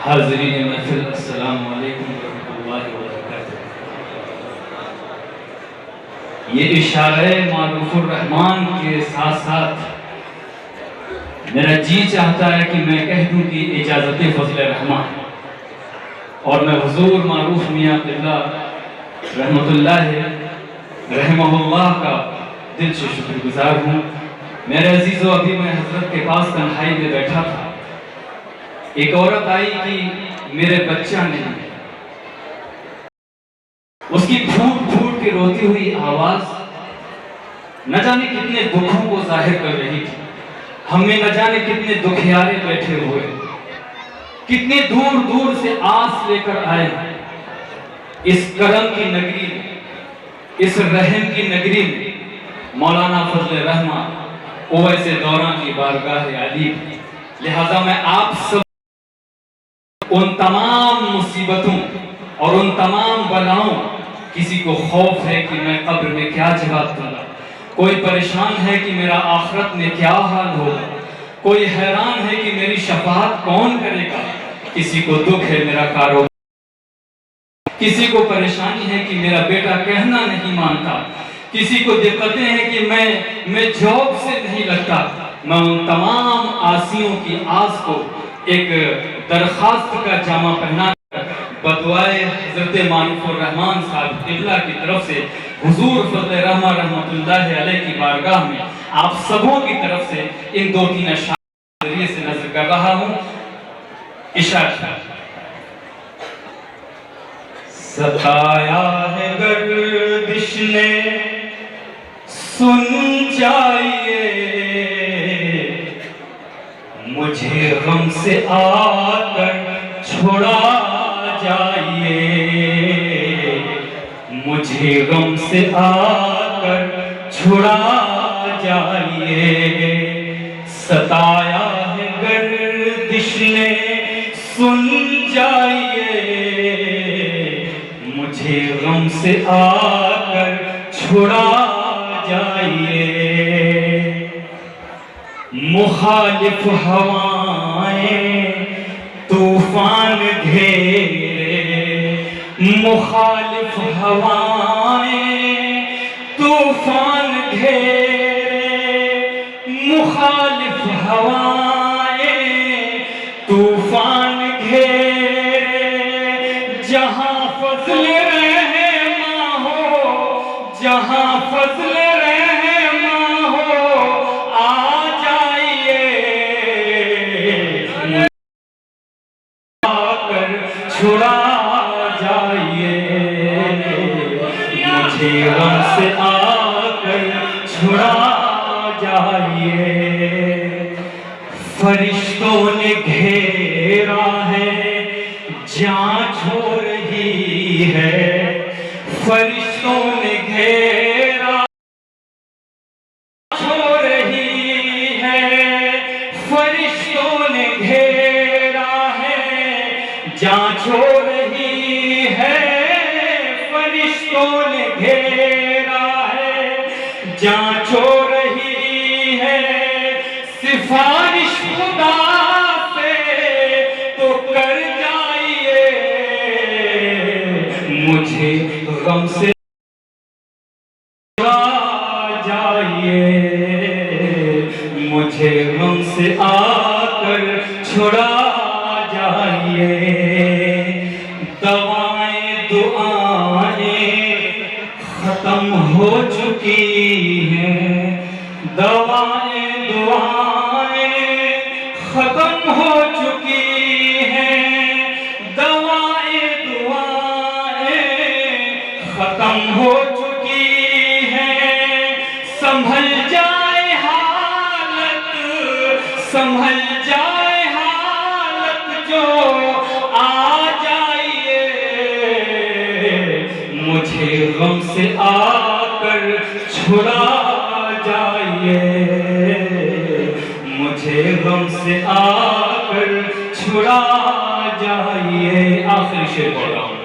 हाज़रीन महफ़िल, अस्सलामु अलैकुम वरहमतुल्लाहि वबरकातुहू। ये इशारे मारूफ़ुर रहमान के साथ साथ मेरा जी चाहता है कि मैं कह दूं कि इजाज़त फ़ज़ल रहमान। और मैं हुज़ूर मारूफ़ मियाँ क़िबला रहमतुल्लाहि रहमहुल्लाह का दिल से शुक्रगुज़ार हूँ। मेरे अज़ीज़ों, अभी मैं हज़रत के पास तन्हाई में बैठा था, एक औरत आई कि मेरे बच्चा नहीं। उसकी फूट फूट के रोती हुई आवाज न जाने कितने दुखों को जाहिर कर रही थी। हमें न जाने कितने दुखियारे बैठे हुए, कितने दूर दूर से आस लेकर आए इस करम की नगरी में, इस रहम की नगरी में, मौलाना फजल रहमान ओवैसे दौरान की बारगाह आली। लिहाजा मैं आप सब उन तमाम मुसीबतों और उन तमाम बलाओं, किसी को खौफ है कि मैं कब्र में क्या जवाब दूंगा, कोई परेशान है कि मेरा आखिरत में क्या हाल होगा, कोई हैरान है कि मेरी शफाअत कौन करेगा, किसी को दुख है मेरा कारोबार, किसी को परेशानी है कि मेरा बेटा कहना नहीं मानता, किसी को दिक्कतें हैं कि मैं जॉब से नहीं लगता। मैं उन तमाम आसियों की आस को एक दरखास्त का जामा पहना बदुआए हज़रत मारूफ़ुर रहमान साहब क़िबला की तरफ से हुज़ूर फज़ल रहमान रहमतुल्लाहि अलैह की बारगाह में आप सबों की तरफ से इन दो तीन अशआर के ज़रिए से नज़र कर रहा हूँ। इशारा। सताया है गर्दिश ने सुन जाइए, मुझे गम से आकर छुड़ा जाइए, मुझे गम से आकर छुड़ा जाइए। सताया है गर्दिश ने सुन जाइए, मुझे गम से आकर छुड़ा जाइए। मुखालिफ हवाएं तूफान घेरे, मुखालिफ हवाएं तूफान घेरे, मुखालिफ हवाएं तूफान घेरे। जहां फज़ल रहमान हो, जहां फज़ल रहमान हो, आ जाइए, आकर छुड़ा जाइए, मुझे गम से आकर छुड़ा जाइए। फरिश्तों ने घेरा है, जांच हो रही है, फरिश्तों ने घेरा हो रही है, फरिश्तों ने घेरा है, जांच हो रही है, फरिश्तों ने घेरा है, जांच हो रही है। सिफारिश खुदा से तो कर जाइए, मुझे गम से छुड़ा जाइए, मुझे गम से आकर छुड़ा जाइए। दवाएं दुआएं खत्म हो चुकी हैं, दवाएं दुआएं खत्म हो चुकी हैं, दवाएं दुआएं खत्म हो चुकी हैं। संभल जाए हालत, संभल जाए हालत, जो आ जाइए, मुझे गम से आकर छुड़ा जाइए, मुझे गम से आकर छुड़ा जाइए। आखिरी शेर बोल रहा हूँ।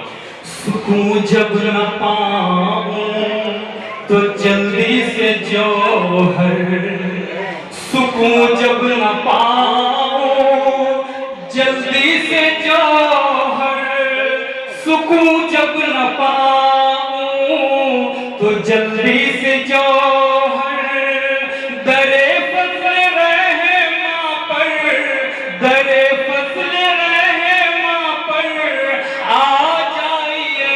सुकून जब न पाऊं तो जल्दी से जौहर, सुकून जब न पाऊं जल्दी से से जौहर सुकून जब न पाऊं तो जल्दी से जौहर दरे फजल रहे माँ पर, दरे फजल रहे माँ पर आ जाइए।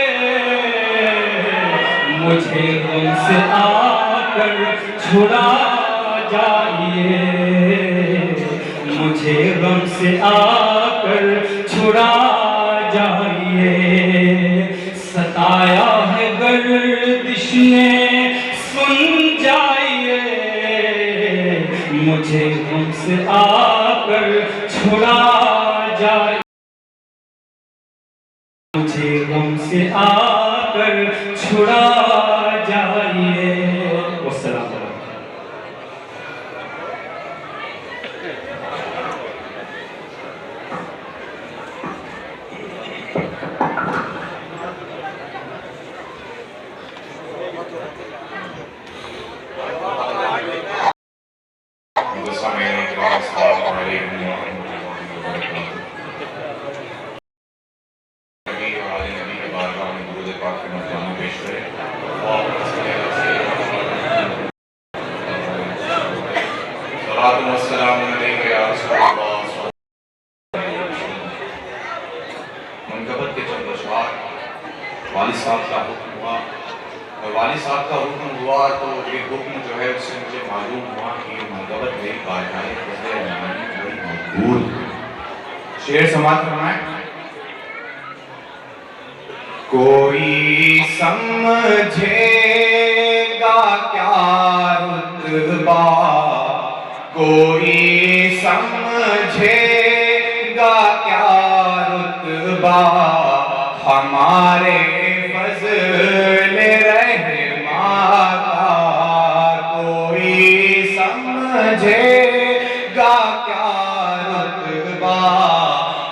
मुझे गम से आकर छुड़ा जाइए, मुझे गम से आकर छुड़ा जाइए। सताया है गर्दिश ने सुन जाइए, मुझे गम से आकर छुड़ा जाइए, मुझे गम से आकर छुड़ा जाइए। वस्सलाम। मनकबत के चंद अशआर वालिद साहब का हुक्म हुआ, और वालिद साहब का हुक्म हुआ तो ये हुक्म जो है उससे मुझे मालूम हुआ कि मनकबत मेरी बारगाह बड़ी मकबूल। शेर समाप्त करना है। कोई समझेगा क्या रुतबा, कोई समझेगा क्या रुतबा, हमारे फज़ल रहमा का। कोई समझेगा क्या रुतबा,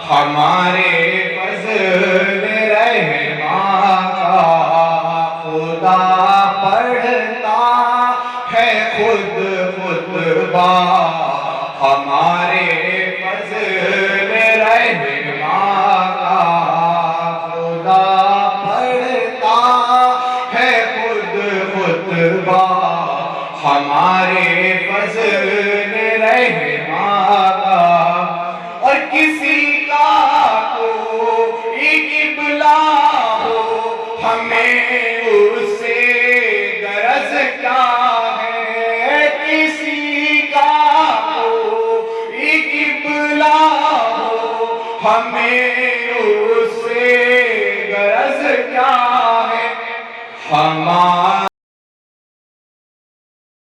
हमारे फज़ल रहमा का। खुदा पढ़ता है खुद खुतबा, हमारे फज़ल रहमा का। खुदा पढ़ता है खुद खुतबा, हमारे फज़ल रहमा का। और किसी का कोई क़िबला हो, हमें उससे गरज क्या है। किसी का कोई क़िबला हो, हमें उससे गरज क्या है। हमारा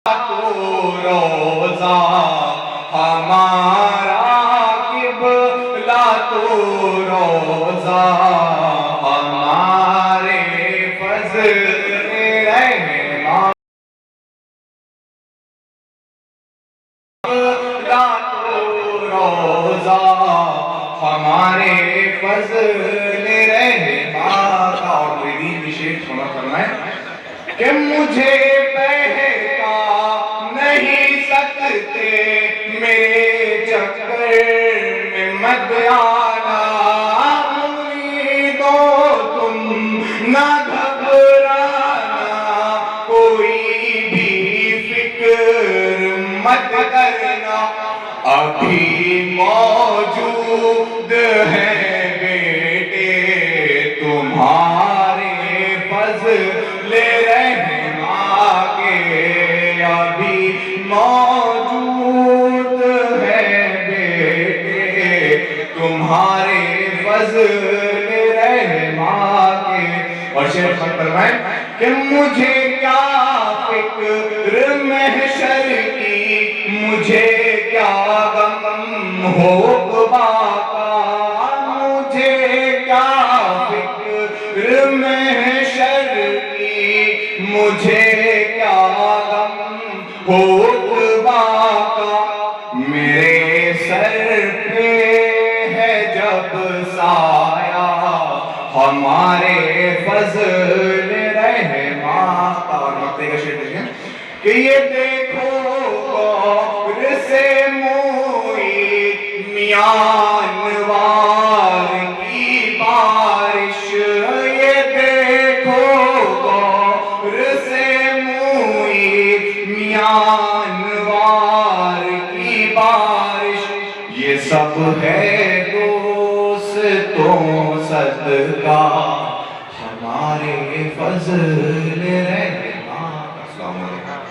तो रोज़ा, हमारा क़िबला तो रोज़ा, हमारे फज़ल रहमा तो रोज़ा, हमारे फज़ल रहमा का। और मेरी विशेष होना करना है कि मुझे बहका नहीं सकते, मेरे चक्कर में मत आना। मुरीदों तुम ना घबराना, कोई भी फिक्र मत करना। अभी मौजूद है बेटे तुम्हारे फज़ल रहमा के। अभी मौजूद है बेटे तुम्हारे फज़ल रहमा के। और शेर फरमाएं कि मुझे क्या फिक्र महशर की, मुझे क्या गम हो उक़बा का। मुझे क्या फिक्र महशर की, मुझे क्या गम हो उक़बा का। मेरे सर पे है जब साया, हमारे फज़ल रहमा का। और मक्ते का शेर देखिए कि ये देखो गौर से मोई मियां वार तो सदका हमारे फजल रहना। अस्सलाम वालेकुम।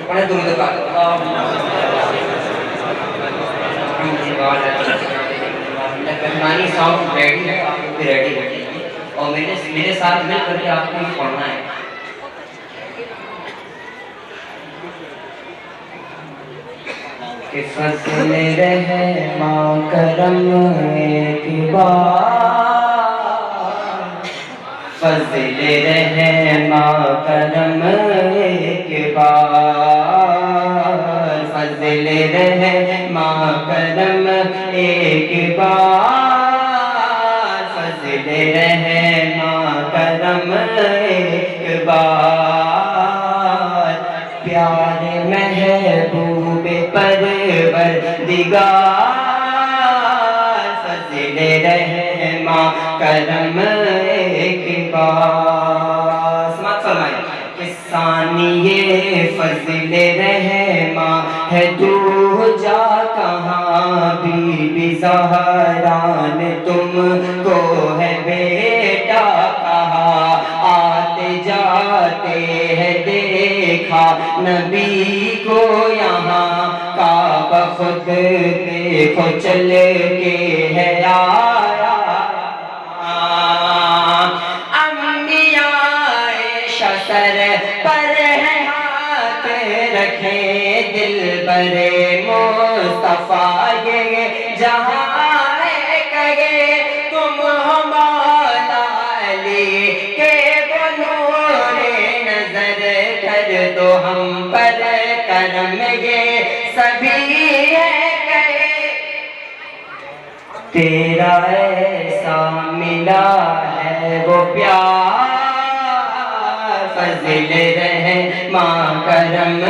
बड़े दूर का मेहमानी साउंड रेडी है, आपको भी रेडी रखिए और मेरे साथ मिल करके आपको भी पढ़ना है। कि फज़ल रहमा करम एक बार, फज़ल रहमा करम एक बार, फज़ल रहमा करम एक बार, फज़ल रहमा करम एक बार, प्यारे महबूब परवरदिगार, फज़ल रहमा करम एक बार। समात फरमाए कि सानिए फज़ल रहमा है तू जा कहाँ, बीबी ज़हरा ने तुमको है बेटा कहा, आते जाते है देखा नबी को यहाँ, काबा खुद देखो चल के है आया, अम्बियाए शसर पर है हाथ रखे, दिल बरे मुस्तफा ये जहाँ है कहे, तुम हो मौला अली के बनूरे नजर, कर दो हम पर करम ये सभी है कहे, तेरा ऐसा मिला है वो प्यार, फज़ल रहमा करम।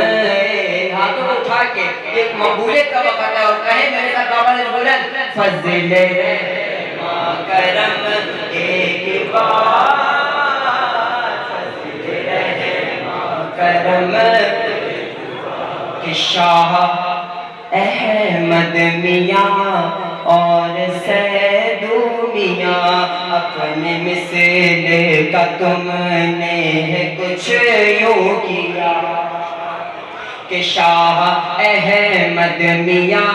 हाथों उठा के एक मकबूलियत का वक़्त है और कहे मेरे साथ बाबा ने बोला फज़ल रहमा करम एक बार, फज़ल रहमा करम। कि शाह अहमद मियाँ और सैदू मियाँ, अपने मिसल का तुमने है कुछ यूँ किया, कि शाह अहमद मियाँ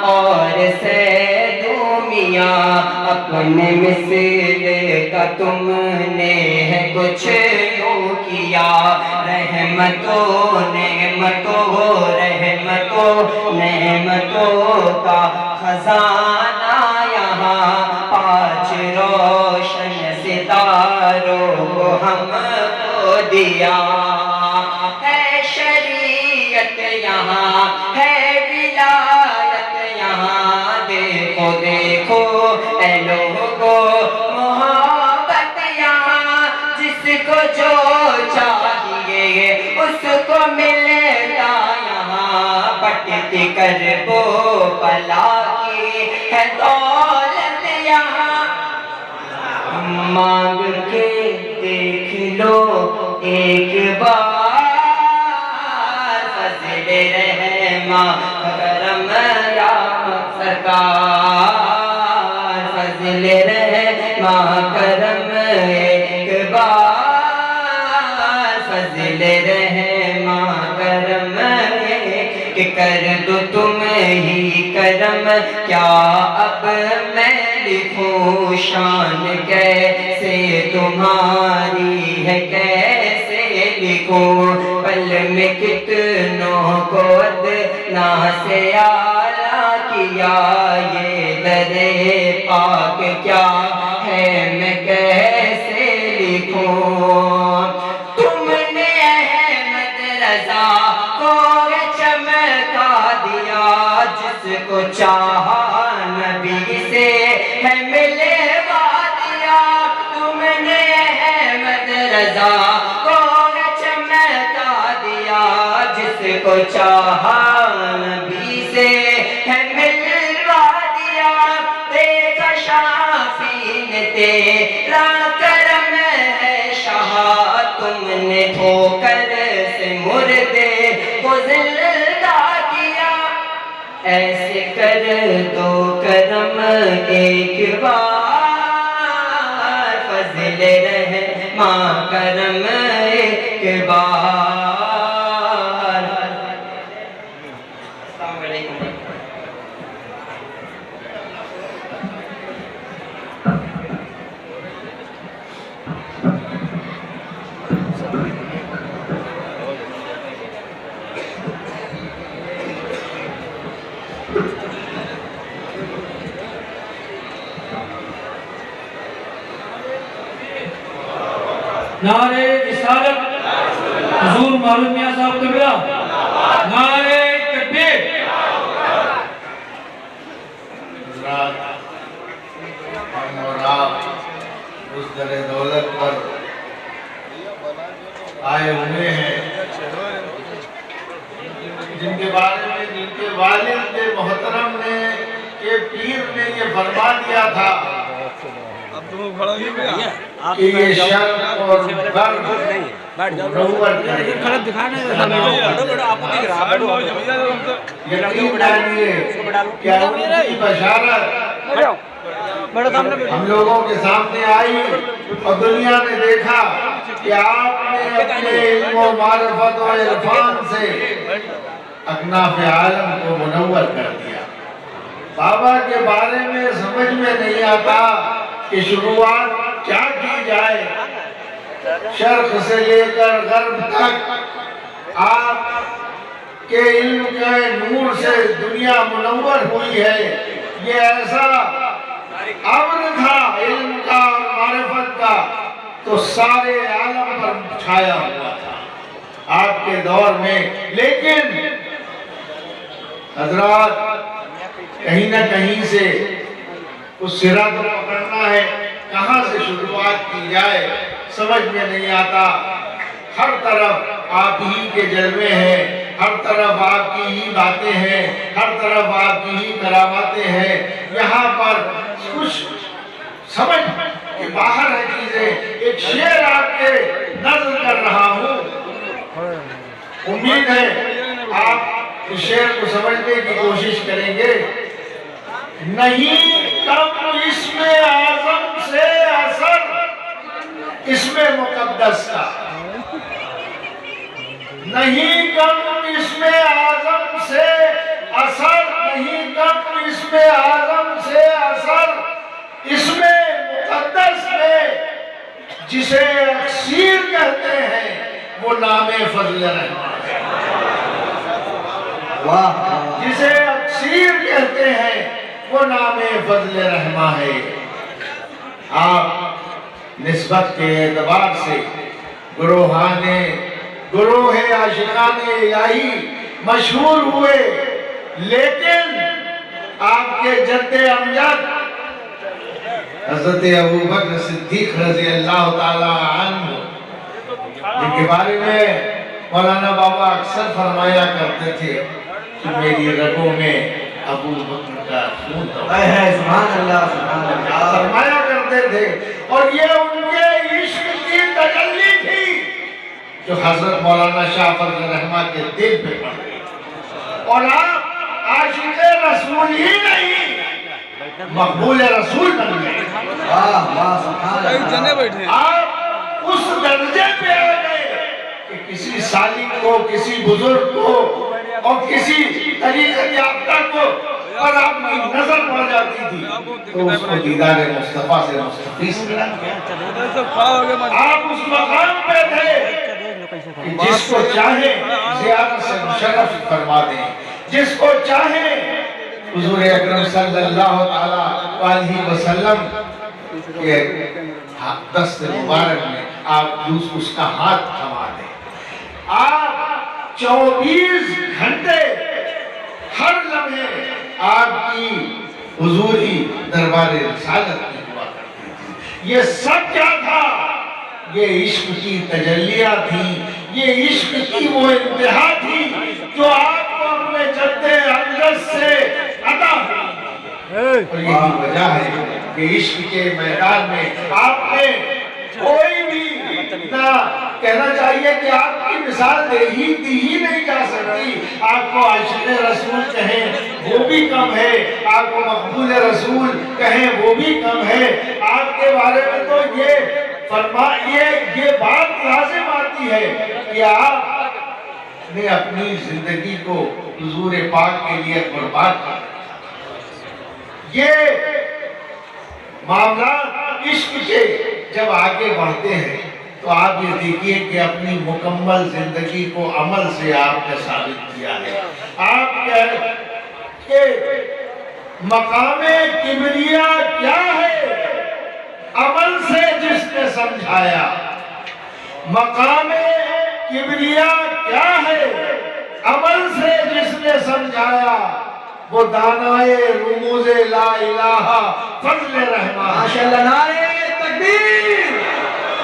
और सैदू मियाँ, अपने मिसल का तुमने है कुछ यूँ किया, रहमतों नेमतों का खजाना यहाँ, पाँच रोशन सितारों को हमको दिया, है शरीयत यहाँ है विलायत यहाँ, देखो देखो ऐ लोगों मोहब्बत यहाँ, जिसको जो चाहिए उसको मिलता यहाँ, पटती कर वो पला की है दौलत यहाँ, मांग के देख लो एक बार, फज़ल रहमा करम या सरकार, फज़ल रहमा करम एक बार, फज़ल रहमा करम कि कर दो तुम ही करम, क्या अब मैं लिखूं शान कैसे तुम्हारी है, कैसे लिखूं पल में कितनों को अदना से आला किया, ये दरे पाक क्या है मैं कैसे लिखूं, तुमने अहमद रज़ा को चमका दिया, जिसको चाहा नबी से है मिलवा दिया, तुमने अहमद रज़ा को चमका दिया, जिसको चाहा नबी से है मिलवा दिया, देखा तेरा करम है शाह, तुमने ठोकर से मुर्दे को जिंदा किया, ऐसे कर दो करम एक बार, फज़िले रहमा करम एक बार। अस्सलाम वालेकुम। नारे रिसालत हुजूर मालूम मियां साहब कबीरा, नारे तकबीर। हम और आप उस दरे दौलत पर आए हुए हैं जिनके बारे में जिनके वालिद मोहतरम ने के पीर ने ये फरमा दिया था कि ये शर्म और खड़े दिखाने यकीन जानिए क्या उनकी बशारत हम लोगों के सामने आई और दुनिया ने देखा कि आपने अपने इल्म और मारिफत और इरफान से अकनाफ आलम को मुनव्वर कर दिया। बाबा के बारे में समझ में नहीं आता कि शुरुआत क्या की जाए, शर्क से लेकर गर्ब तक आपके इल्म के नूर से दुनिया मुनव्वर हुई है। ये ऐसा अम्र था इल्म का और मारिफत का, तो सारे आलम पर छाया हुआ था आपके दौर में। लेकिन हजरात कहीं ना कहीं से उस सिरा को पकड़ना है, कहाँ से शुरुआत की जाए समझ में नहीं आता। हर तरफ आप ही के जलवे हैं, हर तरफ आपकी ही बातें हैं, हर तरफ आपकी ही करामातें हैं। यहाँ पर कुछ समझ के बाहर है चीजें। एक शेर आपके नज़र कर रहा हूँ, उम्मीद है आप इस शेर को समझने की कोशिश करेंगे। नहीं कम इसमें आज़म से असर इसमें मुकद्दस का, नहीं कम इसमें आज़म से असर, नहीं कम इसमें आज़म से असर इसमें मुकद्दस में, जिसे अक्सीर कहते हैं वो नामे फजल रहमान है। वाह, जिसे अक्सीर कहते हैं वो नामे फजल रहमा है। आप निस्बत के एतबार से गुरोह आशिकाने इलाही मशहूर हुए, लेकिन आपके जद्दे अमजद हज़रत अबू बकर सिद्दीक रज़ी अल्लाह ताला अन्हु, जिनके बारे में मौलाना बाबा अक्सर फरमाया करते थे कि मेरी रगों में अबू बकर का खून है, सुभान अल्लाह, फरमाया करते थे। और ये उनके इश्क की तजल्ली थी जो हजरत मौलाना शाह फजल रहमान के दिल पे पड़ गई। और आप आशिक़े रसूल ही नहीं, मकबूल रसूल बन गए। आप उस दर्जे पे आ गए कि किसी सालिक को, किसी बुजुर्ग को और किसी तरीक़त याफ्ता को पर आपकी नजर पड़ जाती थी तो उसको दीदार मुस्तफा से मुस्तफीज करा। आप उस मकाम पे थे कि जिसको चाहे ज़ियारत से मुशर्रफ फरमा दें, जिसको चाहे हुजूर अकरम सल्लल्लाहु अलैहि वसल्लम के दस्त मुबारक में आप उसका हाथ थमा दें। आप 24 घंटे हर लम्हे आपकी हुजूरी दरबारे रिसालत में हुआ करती थी। ये सब क्या था? ये इश्क की तजल्लियां थी, ये इश्क की वो इंतहा थी जो आपको अपने जद्दे अमजद से अता हुई। और यही वजह है कि इश्क के मैदान में आपने कोई भी ना कहना चाहिए कि आपकी मिसाल दी ही नहीं जा सकती। आपको आशिक़ रसूल कहें वो भी कम है, आपको मकबूल रसूल कहें वो भी कम है। आपके बारे में तो ये बात लाजिम आती है कि आपने अपनी जिंदगी को हुजूर पाक के लिए कुर्बान कर दिया। ये मामला इश्क के जब आगे बढ़ते हैं तो आप ये देखिए कि अपनी मुकम्मल जिंदगी को अमल से आपने साबित किया है। आप के मकामे किबरिया क्या है, अमल से जिसने समझाया। मकामे किबरिया क्या है, अमल से जिसने समझाया। वो दानाए रुमूज़े ला इलाहा फज़्ल रहमान। माशाअल्लाह, नारे तकबीर,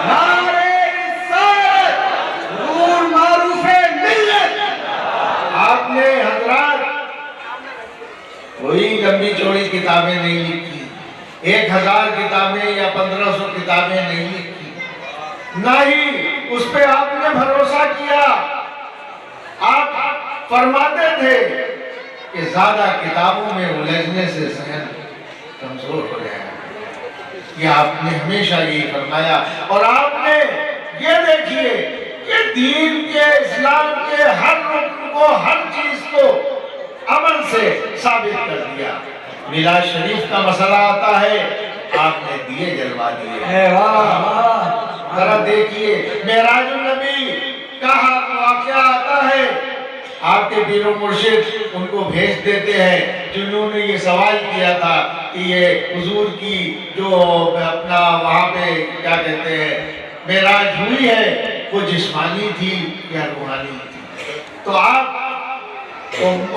नारे रिसालत, नूर मारूफे मिल्लत। आपने हजरात कोई लंबी चौड़ी किताबें नहीं लिखी, 1000 किताबें या 1500 किताबें नहीं लिखी, ना ही उस पे आपने भरोसा किया। आप फरमाते थे कि ज्यादा किताबों में उलझने से सहन कमजोर हो जाएगा। ये आपने हमेशा यही फरमाया। और आपने ये देखिए कि दीन के, इस्लाम के हर रुकन को, हर चीज को अमल से साबित कर दिया। मिलाद शरीफ का मसला आता है, आपने दिए जलवा दिए। जरा देखिए, मेराजुन नबी का वाक़या आता है, आपके पीरो मुर्शिद उनको भेज देते हैं जिन्होंने ये सवाल किया था कि ये हुजूर की जो अपना वहाँ पे क्या कहते हैं मेराज हुई है, वो जिस्मानी थी या रूहानी थी। तो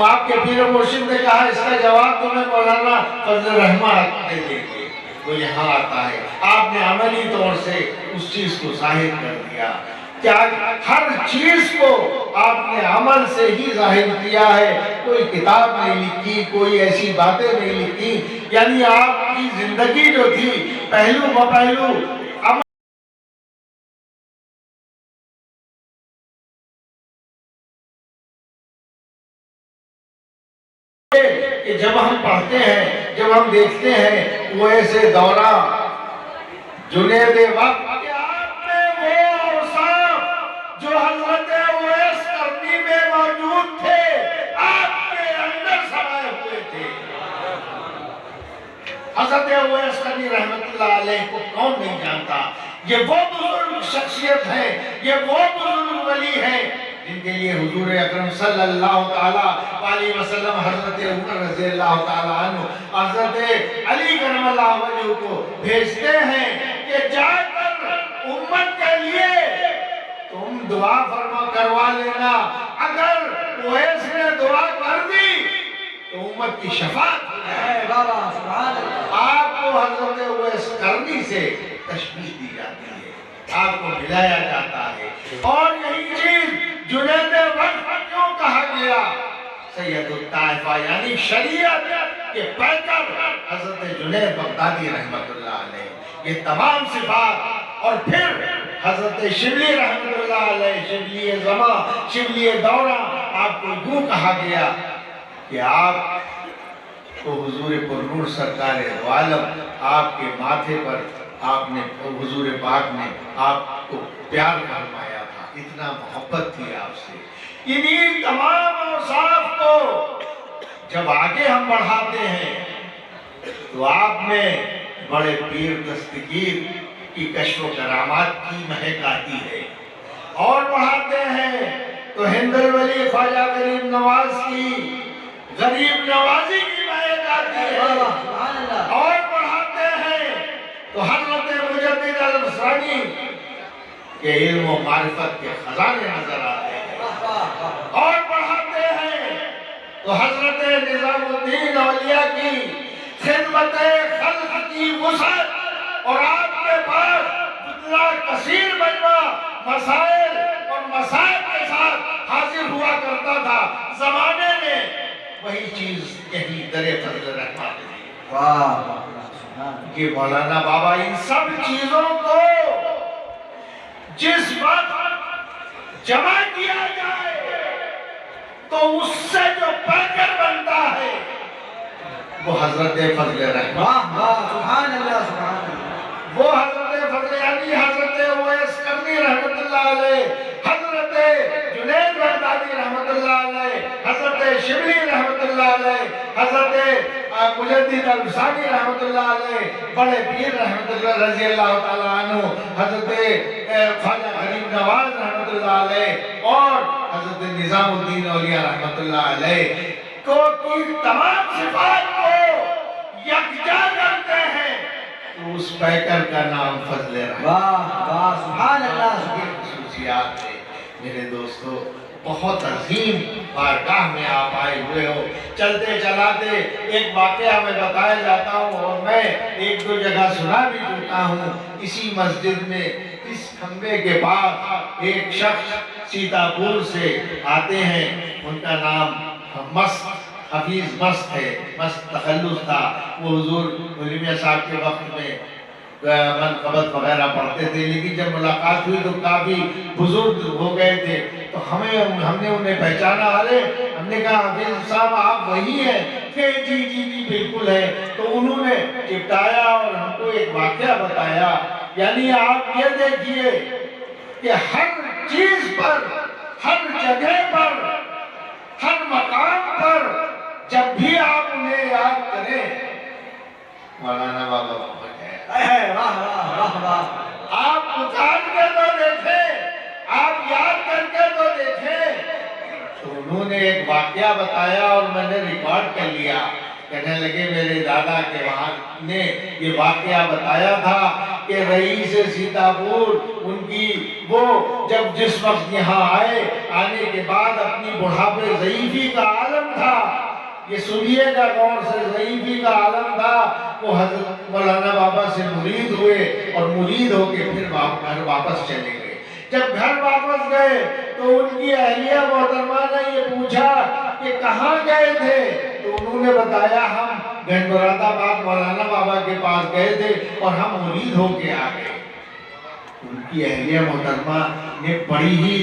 आपके पीरो मुर्शिद ने कहा इसका जवाब तुम्हें मौलाना फजल रहमान दे देंगे। वो यहाँ आता है, आपने अमली तौर से उस चीज को जाहिर कर दिया। क्या हर चीज को आपने अमल से ही जाहिर किया है, कोई किताब नहीं लिखी, कोई ऐसी बातें नहीं लिखी। यानी आपकी जिंदगी जो थी पहलू ब पहलू अमल कि जब हम पढ़ते हैं, जब हम देखते हैं वो ऐसे दौरा जुनेद वक्त जो हजरत उवैस करनी में मौजूद थे, आपके अंदर समाये हुए थे। हजरत उवैस करनी रहमतुल्लाह अलैह को कौन नहीं जानता। ये वो बुजुर्ग शख्सियत है, ये वो बुजुर्ग वली है जिनके लिए हुजूर अकरम सल्लल्लाहु ताला अलैहि वसल्लम हजरत उमर रज़ियल्लाहु ताला अन्हु, हजरत अली करमल्लाहु वजहू को भेजते हैं कि जाकर उम्मत के लिए तुम दुआ फरमा करवा लेना। अगर उवैस ने दुआ कर दी तो उम्मत की शफाअत है। बाबा सुभान अल्लाह। आपको हजरत उवैस करनी से तशबीह दी जाती है, आपको मिलाया जाता है। और यही चीज जुनैद वक्त क्यों कहा गया? सैयदुत ताइफा यानी शरीयत के पैकर हजरत जुनैद बगदादी रहमतुल्लाह अलैह। ये तमाम सिफात और फिर हजरत शिबली रहमतुल्लाह अलैह, शिबली ज़मा, शिबली दौरा, आपको यूं कहा गया कि आप तो हुजूर पुरनूर सरकार दो आलम, आपके माथे पर आपने हुजूर पाक ने आपको प्यार फरमाया था, इतना मोहब्बत थी आपसे। इन्हीं तमाम औसाफ को जब आगे हम बढ़ाते हैं तो आप में बड़े पीर दस्तगीर की कश्फ करामात की महक आती है। और बढ़ाते हैं तो हिंदुल वली ख्वाजा गरीब नवाज की गरीब नवाजी की महक आती है। और बढ़ाते हैं तो हज़रत मुजद्दिद अल-अफ़सानी के इल्म और मारिफत के खजाने नजर आते हैं। और बढ़ाते हैं तो हज़रत निज़ामुद्दीन औलिया की खिदमत खल्क़ की वुसअत और आपके पास इतना कसीर मजमा मसाइल और मसाइल के साथ हाजिर हुआ करता था जमाने में, वही चीज यही दरे फजल रहमान। वाह कि मौलाना बाबा इन सब चीजों को जिस वक्त जमा किया जाए तो उससे जो पैकर बनता है वो हजरत फजल रहमान, वो हजरत फजल यानी हजरत ओवैस करनी रहमतुल्लाह अलैह, हजरत जुनैद बगदादी रहमतुल्लाह अलैह, हजरत शिबली रहमतुल्लाह अलैह, हजरत मुजद्दिद अल-सानी रहमतुल्लाह अलैह, बड़े पीर रहमतुल्लाह रजी अल्लाह ताला अन्हु, हजरत ख्वाजा गरीब नवाज रहमतुल्लाह अलैह और हजरत निजामुद्दीन औलिया रहमतुल्लाह अलैह को की तमाम सिफात को यकजा करते हैं तो उस पैकर का नाम फजल रहमान। सुभान अल्लाह की खुसूसियात है। मेरे दोस्तों, बहुत अजीम बारगाह में आप आए हुए हो। चलते चलाते एक वाकया मैं बताया जाता हूँ और मैं एक दो जगह सुना भी चुका हूँ। इसी मस्जिद में इस खंबे के पास एक शख्स सीतापुर से आते हैं, उनका नाम मस्त हफीज मस्त है, मस्त तखल्लुस था। वो हुजूर मुलिमिया साहब के वक्त में मनक़बत वगैरह पढ़ते थे, लेकिन जब मुलाकात हुई तो काफ़ी बुजुर्ग हो गए थे। तो हमने उन्हें पहचाना। अरे, हमने कहा हफीज साहब आप वही हैं? कि जी जी जी बिल्कुल है। तो उन्होंने चिपटाया और हमको एक वाक़या बताया। यानी आप ये देखिए कि हर चीज़ पर, हर जगह पर, हर मकाम पर जब भी आप उन्हें याद करें, मौलाना बाबा आप पुकार के तो देखें, आप याद करके तो देखें। तो उन्होंने एक वाकया बताया और मैंने रिकॉर्ड कर लिया। कहने लगे मेरे दादा के वहाँ ने ये वाकया बताया था कि रईस सीतापुर उनकी वो जब जिस वक्त यहाँ आए, आने के बाद अपनी बुढ़ापे ज़ईफ़ी का आलम था। ये सुनिएगा गौर से, ज़ईफ़ी का आलम था। वो हज़रत मौलाना बाबा से मुरीद हुए और मुरीद होके फिर घर वापस चले गए। जब घर वापस गए तो उनकी अहलिया मोहतरमा ने ये पूछा कि कहाँ गए थे? तो उन्होंने बताया हम गंजमुरादाबाद मौलाना बाबा के पास गए थे और हम मुरीद होके आ गए। उनकी अहलिया मोहतरमा ने बड़ी ही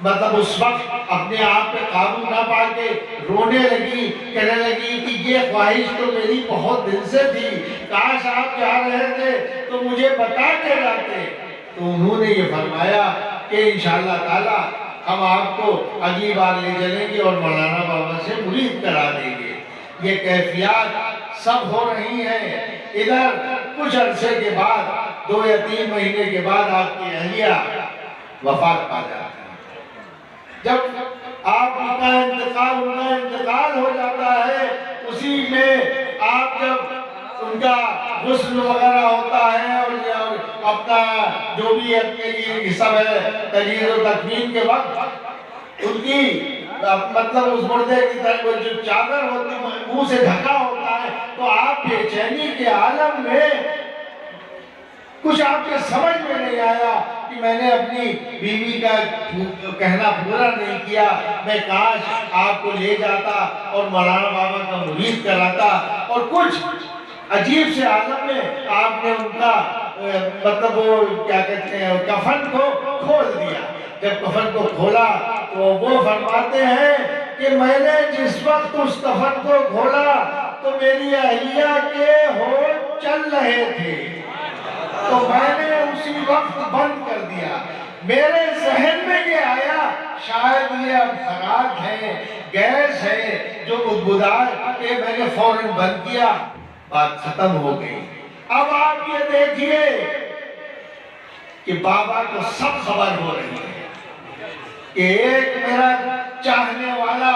मतलब उस वक्त अपने आप पे काबू ना पा के रोने लगी, कहने लगी कि ये ख्वाहिश तो मेरी बहुत दिन से थी, काश आप जा रहे थे तो मुझे बता के जाते। तो उन्होंने ये फरमाया कि इंशाअल्लाह ताला हम आपको अगली बार ले चलेंगे और मौलाना बाबा से मुरीद करा देंगे। ये कैफियत सब हो रही है। इधर कुछ अरसे के बाद, 2 या 3 महीने के बाद आपकी अहलिया वफात पा जाती है। जब आपका इंतकाल हो जाता है, उसी में आप जब उनका गुस्ल वगैरह होता है और अपना जो भी अपने ये सब है तजहीज़ और तकमीन के वक्त उनकी मतलब उस मुर्दे की तरह जो चादर होती है मुंह से ढका होता है, तो आप बेचैनी के आलम में कुछ आपके समझ में नहीं आया कि मैंने अपनी बीवी का कहना पूरा नहीं किया। मैं काश आपको ले जाता और मौलाना बाबा का मुरीद कराता। और कुछ अजीब से आलम में आपने उनका मतलब वो क्या कहते हैं कफन को खोल दिया। जब कफन को खोला तो वो फरमाते हैं कि मैंने जिस वक्त उस कफन को खोला तो मेरी अहलिया के होठ चल रहे थे, तो मैंने उसी वक्त बंद कर दिया। मेरे जहन में ये आया शायद ये अब खराब है, गैस है जो बुदबुदा के, मैंने फौरन बंद किया, बात खत्म हो गई। अब आप ये देखिए कि बाबा को सब खबर हो रही है कि एक मेरा चाहने वाला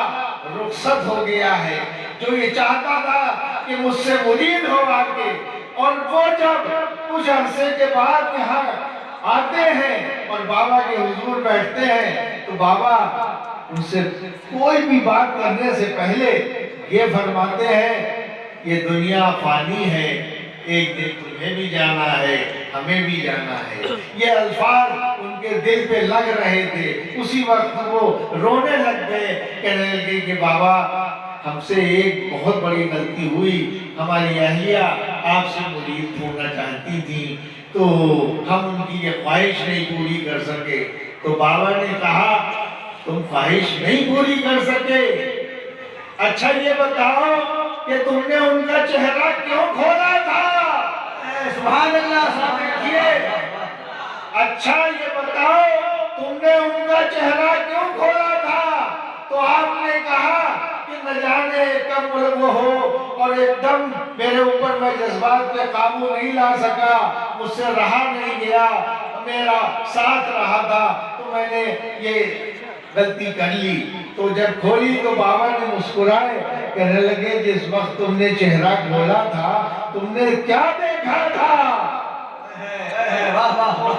रुखसत हो गया है, जो ये चाहता था कि मुझसे मुरीद हो आके। और वो जब कुछ अरसे के बाद यहाँ आते हैं और बाबा के हुजूर बैठते हैं तो बाबा उनसे कोई भी बात करने से पहले ये फरमाते हैं ये दुनिया फानी है, एक दिन तुम्हें भी जाना है, हमें भी जाना है। ये अल्फाज उनके दिल पे लग रहे थे। उसी वक्त वो रोने लग गए, कहने लगे कि बाबा हमसे एक बहुत बड़ी गलती हुई, हमारी अहलिया आपसे मुरीद होना चाहती थी, तो हम उनकी ये ख्वाहिश नहीं पूरी कर सके। तो बाबा ने कहा तुम ख्वाहिश नहीं पूरी कर सके, अच्छा ये बताओ कि तुमने उनका चेहरा क्यों खोला था? सुभान अल्लाह, देखिए, अच्छा ये बताओ तुमने उनका चेहरा क्यों खोला था? तो आपने कहा कि न जाने कब वो हो और एकदम मेरे ऊपर मैं जज्बात पे काबू नहीं ला सका, मुझसे रहा नहीं गया, मेरा साथ रहा था, तो मैंने ये गलती कर ली। तो जब खोली तो बाबा ने मुस्कुराए, कहने लगे जिस वक्त तुमने चेहरा खोला था तुमने क्या देखा था?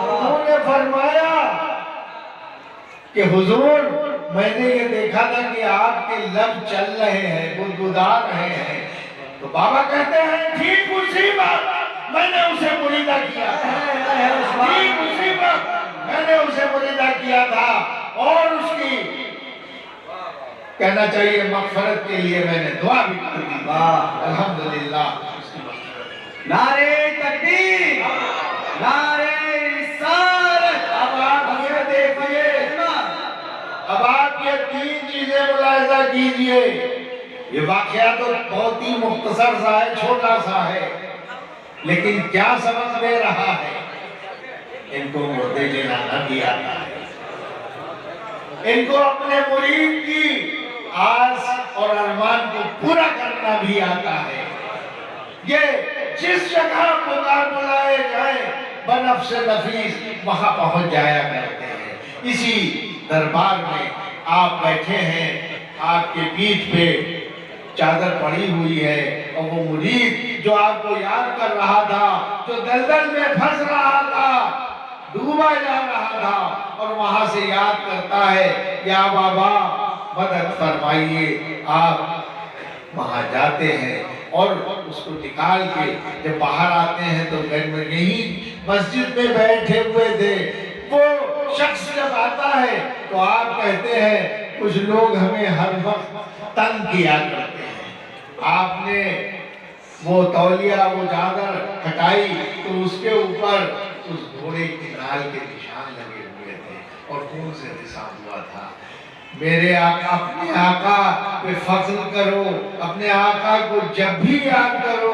उन्होंने फरमाया कि हुजूर मैंने ये देखा था कि आपके लब चल रहे हैं, गुदगुदा रहे हैं। तो बाबा कहते हैं ठीक उसी वक्त मैंने उसे मुरीदा किया था, ठीक उसी वक्त मैंने उसे मुरीदा किया था, और उसकी कहना चाहिए मग़फ़िरत के लिए मैंने दुआ भी कर दी। अल्हम्दुलिल्लाह। नारे तकबीर, नारे रिसालत। अब आप ये देखिए, अब आप ये तीन चीजें मुलाहिजा कीजिए। ये वाक़या तो बहुत ही मुख्तसर सा है, छोटा सा है, लेकिन क्या समझ में रहा है? इनको मुर्दे जलाना भी आता है, इनको अपने मुरीद की आस और अरमान को पूरा करना भी आता है। ये जिस जगह पुकार बुलाए जाए बनफ्स नफीस वहां पहुंच जाया करते हैं। इसी दरबार में आप बैठे हैं, आपके पीठ पे चादर पड़ी हुई है, और वो मुरीद जो आपको याद कर रहा था, जो दलदल में फंस रहा था, डूबा जा रहा था, और वहां से याद करता है या बाबा मदद फरमाइए। आप वहां जाते हैं और उसको निकाल के जब बाहर आते हैं तो घर में यही मस्जिद में बैठे हुए थे, वो शख्स जब आता है तो आप कहते हैं कुछ लोग हमें हर वक्त तंग किया करते हैं। आपने वो तौलिया, वो चादर हटाई तो उसके ऊपर उस घोड़े की नाल के निशान लगे हुए थे और खून से निशान हुआ था। मेरे आका, अपने आका पे फख्र करो, अपने आका को जब भी याद करो,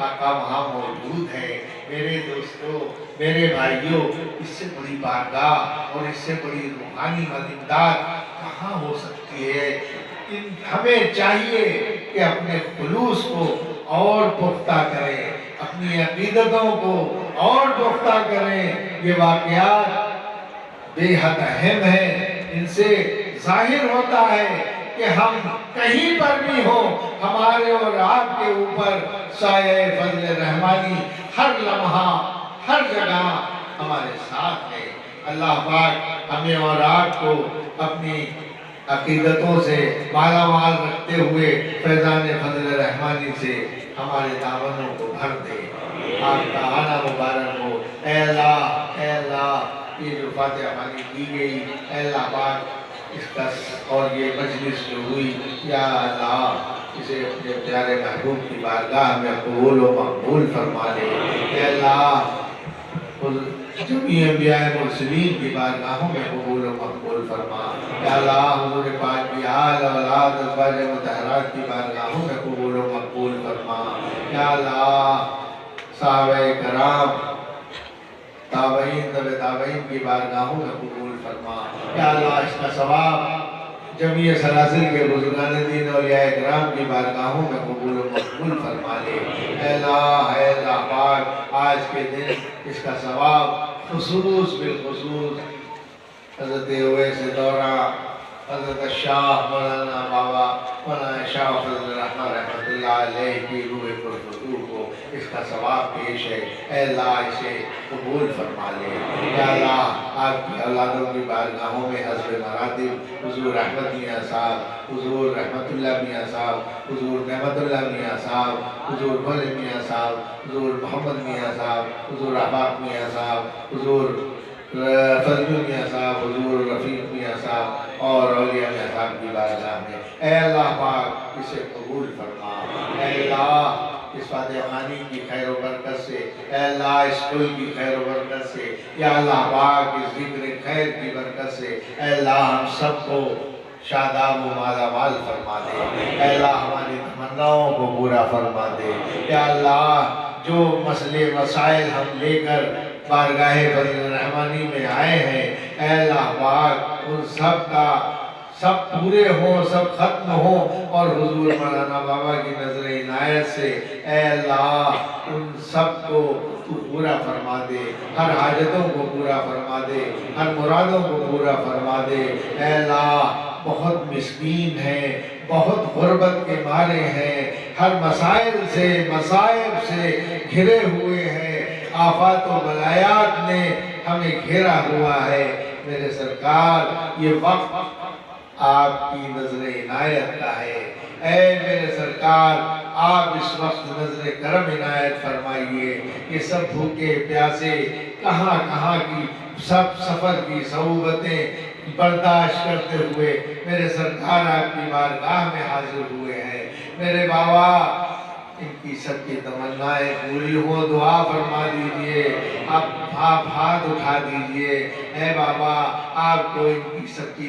आका वहाँ मौजूद है। मेरे दोस्तों, मेरे भाइयों, इससे बड़ी बारगाह और इससे बड़ी रूहानी मदद कहाँ हो सकती है? हमें चाहिए कि अपने खुलूस को और पुख्ता करें, अपनी अकीदतों को और पुख्ता करें। ये वाक़यात बेहद अहम है, इनसे जाहिर होता है कि हम कहीं पर भी हो, हमारे और आपके ऊपर साये फज़ल रहमानी हर लम्हा हर जगह हमारे साथ है। अल्लाह पाक हमें और आपको अपनी अकीदतों से माला माल रखते हुए फैज़ान फज़ल रहमानी से हमारे दामनों को भर दे। आपका आना मुबारक हो। ऐ अल्लाह, ये जो फातिहा खानी की गई, ऐ अल्लाह पाक इसका और ये मजलिस जो हुई, या अल्लाह इसे अपने प्यारे महबूब की बारगाह में कबूल व मकबूल फरमा ले। ऐ अल्लाह जमी अंबिया मुरसलीन की बारगाहों में कबूल व मकबूल फरमा। या अल्लाह हुज़ूर पाक की आल औलाद अज़वाज मुतहहरात की बारगाहों में कबूल व मकबूल फरमा। या अल्लाह सहाबाए कराम, ताबईन, तबे ताबईन की बारगाहों में कबूल फरमा। या अल्लाह इसका सवाब जमीय सलासिल के बुजुर्गान दीन औलियाए किराम की बारगाहों में कबूल व मकबूल फरमा ले। ऐ अल्लाह पाक आज के दिन इसका सवाब खुसूस बिलखुसूस हज़रत उवैस दौरा, हज़रत शाह मौलाना बाबा मौलाना शाह फज़ल रहमान रहमतुल्लाह अलैह की रूह पुरफ़ुतूर को इसका सवाब पेश है। ऐ अल्लाह इसे कबूल फरमा ले। या अल्लाह आपकी औलादों की बारगाहों में हस्ब मरातिब हुज़ूर रहमत मियाँ साहब, हुज़ूर रहमतुल्लाह मियाँ साहब, हुज़ूर नेमतुल्लाह मियाँ साहब, हुज़ूर भले मियाँ साहब, हुज़ूर मोहम्मद मियाँ साहब, हुज़ूर अहबाब मियाँ साहब, हुज़ूर फजलुल मियां साहब, हुजूर रफ़ीक मियां साहब और औलिया मियां साहब की बारगाह में, ऐ अल्लाह पाक इसे कबूल फरमा। ऐ अल्लाह इस फातिहानी की खैर व बरकत से, ऐ अल्लाह इस कुल की खैर व बरकत से, या अल्लाह पाक इस जिक्र खैर की बरकत से, ऐ अल्लाह हम सबको शादाब व माला माल फरमा दे। ऐ अल्लाह हमारी तमन्नाओं को पूरा फरमा दे। या अल्लाह जो मसले मसाइल हम लेकर बारगाह फज़ल रहमानी में आए हैं, ऐ अल्लाह पाक उन सब का सब पूरे हों, सब खत्म हों और हुजूर मौलाना बाबा की नजर इनायत से ऐ अल्लाह उन सब को तू पूरा फरमा दे, हर हाजतों को पूरा फरमा दे, हर मुरादों को पूरा फरमा दे। ऐ अल्लाह बहुत मिस्कीन हैं, बहुत गुर्बत के मारे हैं, हर मसाइल से मसाइब से घिरे हुए हैं, आफात व बलायात ने हमें घेरा हुआ है। मेरे सरकार ये वक्त आपकी नजर इनायत का है। ऐ मेरे सरकार आप इस वक्त नजर करम इनायत फरमाइए। ये सब भूखे प्यासे कहाँ कहाँ की सब सफ़र की सहूबतें बर्दाश्त करते हुए मेरे सरकार आपकी बारगाह में हाजिर हुए हैं। मेरे बाबा इनकी सबकी तमन्नाएं पूरी हो, दुआ फरमा दीजिए। आप हाथ उठा दीजिए। ऐ बाबा आपको इनकी सबकी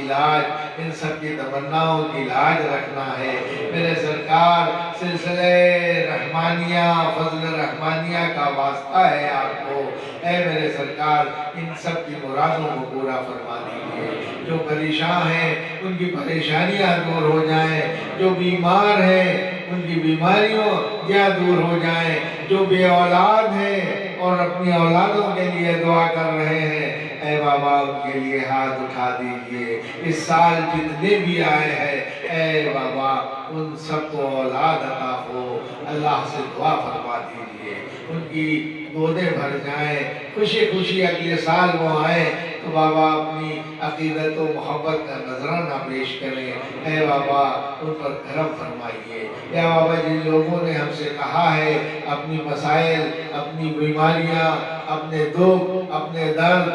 इलाज इन सबकी तमन्नाओं की लाज रखना है। मेरे सरकार सिलसिले रहमानिया फजल रहमानिया का वास्ता है आपको। ऐ मेरे सरकार इन सब की मुरादों को पूरा फरमा दीजिए। जो परेशान हैं उनकी परेशानियां दूर हो जाएं, जो बीमार हैं उनकी बीमारियों या दूर हो जाएं, जो बे औलाद हैं और अपनी औलादों के लिए दुआ कर रहे हैं, ऐ बाबा उनके लिए हाथ उठा दीजिए। इस साल जितने भी आए हैं ऐ बाबा उन सबको औलाद अता हो, अल्लाह से दुआ फरमा दीजिए। उनकी गोदें भर जाएं, खुशी खुशी अगले साल वो आए तो बाबा अपनी अकीदत व मोहब्बत का नजराना पेश करें। ऐ बाबा उन पर करम फरमाइए। या बाबा जिन लोगों ने हमसे कहा है अपनी मसाइल, अपनी बीमारियां, अपने दुख, अपने दर्द,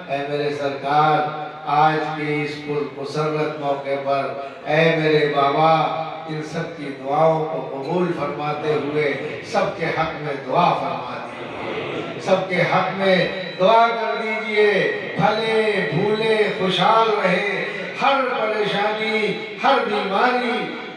ऐ मेरे सरकार आज के इस मुसर्रत मौके पर ऐ मेरे बाबा इन सब की दुआओं को कबूल फरमाते हुए सबके हक में दुआ फरमा दीजिए। सबके हक में दुआ कर दीजिए। भले भूले खुशहाल रहे, हर परेशानी हर बीमारी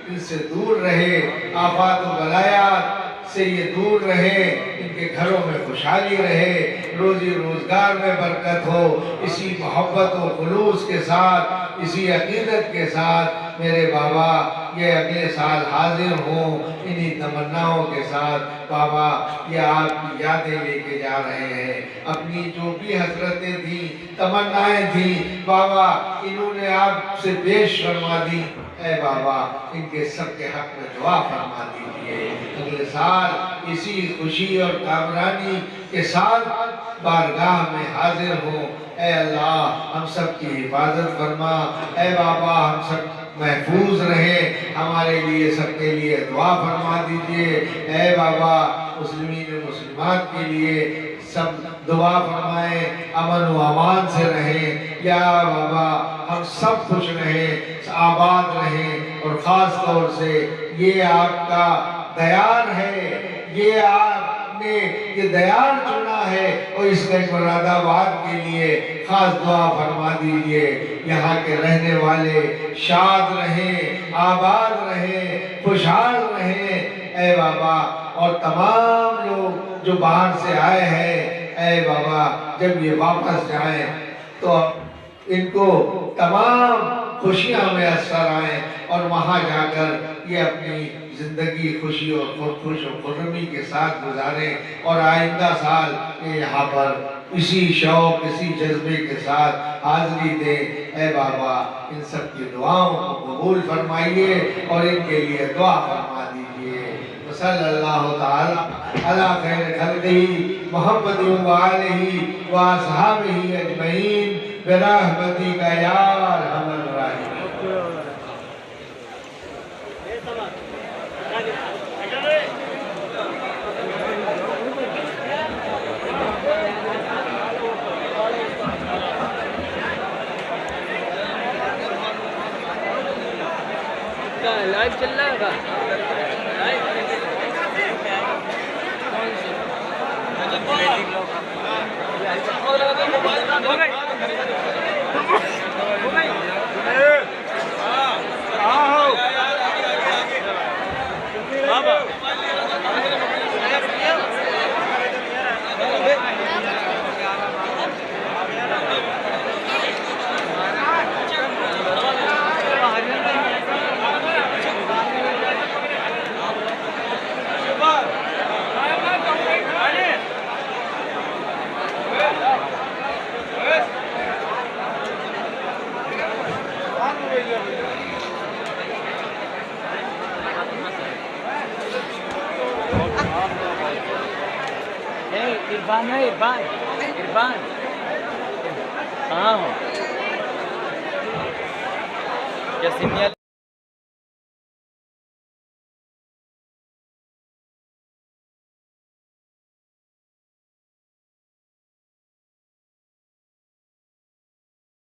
इनसे दूर रहे, आफात व बलायात से ये दूर रहे, इनके घरों में खुशहाली रहे, रोजी रोजगार में बरकत हो। इसी मोहब्बत व खुलूस के साथ, इसी अकीदत के साथ मेरे बाबा ये अगले साल हाजिर हों इन्हीं तमन्नाओं के साथ। बाबा ये आपकी यादें लेके जा रहे हैं। अपनी जो भी हसरतें थी, तमन्नाएं थी बाबा इन्होंने आपसे पेश फरमा दी। ऐ बाबा इनके सबके हक में दुआ फरमा दीजिए। अगले साल इसी खुशी और कामरानी के साथ बारगाह में हाजिर हो। ऐ अल्लाह हम सब की हिफाजत फरमा। ऐ बाबा हम सब महफूज रहे, हमारे लिए सबके लिए दुआ फरमा दीजिए। ऐ बाबा मुस्लिमीन मुस्लिमात के लिए सब दुआ फरमाए, अमन व अमान से रहें। या बाबा हम सब खुश रहें, आबाद रहें और ख़ास तौर से ये आपका दयार है, ये आपने ये दयार चुना है और इसके मुरादाबाद के लिए खास दुआ फरमा दीजिए। यहाँ के रहने वाले शाद रहें, आबाद रहें, खुशहाल रहें। ऐ बाबा और तमाम लोग जो बाहर से आए हैं, ऐ बाबा जब ये वापस जाएं तो इनको तमाम खुशियाँ में असर आए और वहाँ जाकर ये अपनी ज़िंदगी खुशी और खुश और खुर्रमी के साथ गुजारें और आइंदा साल ये यहाँ पर इसी शौक़ इसी जज्बे के साथ हाज़िरी दें। ऐ बाबा इन सब की दुआओं को कबूल फरमाइए और इनके लिए दुआ फरमा दीजिए। सल्लल्लाहु तआला अला खैर खल्क़िही मुहम्मदिन व आलिही व अस्हाबिही अजमईन बिरहमतिका या अरहमर राहिमीन। लाइव चल रहा है इरफान है इरफान इरफान कहाँ हो क्या सिग्नल